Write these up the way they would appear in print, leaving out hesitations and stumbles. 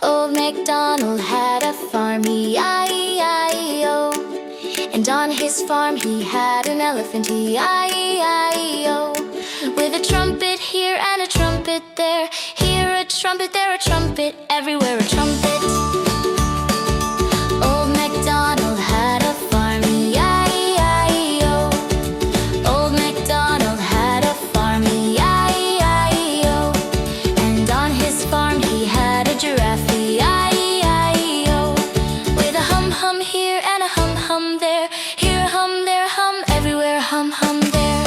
Old MacDonald had a farm, E-I-E-I-O. And on his farm he had an elephant, E-I-E-I-O. With a trumpet here and a trumpet there, here a trumpet, there a trumpet, everywhere a trumpet. Old MacDonald had a farm, E-I-E-I-O. Old MacDonald had a farm, E-I-E-I-O. And on his farm he had a giraffe, E-I-E-I-O. With a hum-hum here and a hum-hum there, here a hum, there a hum, everywhere a hum-hum there.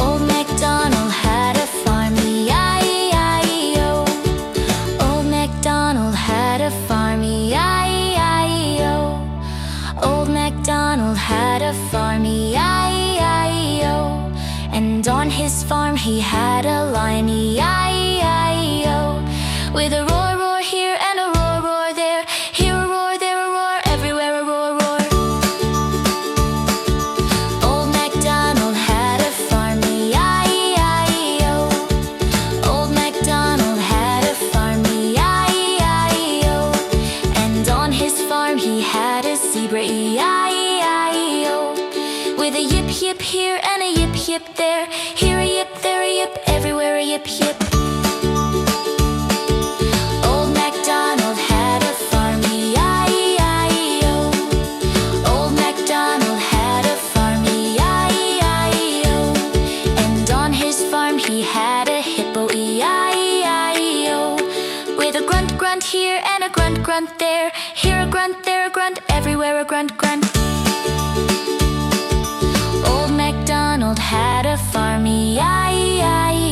Old MacDonald had a farm, E-I-E-I-O. Old MacDonald had a farm, E-I-E-I-O. Old MacDonald had a farm, E-I-E-I-O. And on his farm he had a lion, E-I-E-I-O. With a roar, roar here and a roar, roar there, here a roar, there a roar, everywhere a roar, roar. Old MacDonald had a farm, E-I-E-I-O. Old MacDonald had a farm, E-I-E-I-O. And on his farm he had a zebra, E-I-E-I-O. With a yip, yip here and a yip, yip there, here a yip, there a yip, everywhere a yip, yip. Old MacDonald had a farm, E-I-E-I-O. Old MacDonald had a farm, E-I-E-I-O. And on his farm he had a hippo, E-I-E-I-O. With a grunt, grunt here and a grunt, grunt there, here a grunt, there a grunt, everywhere a grunt, grunt. Old MacDonald had a farm, E-I-E-I-O.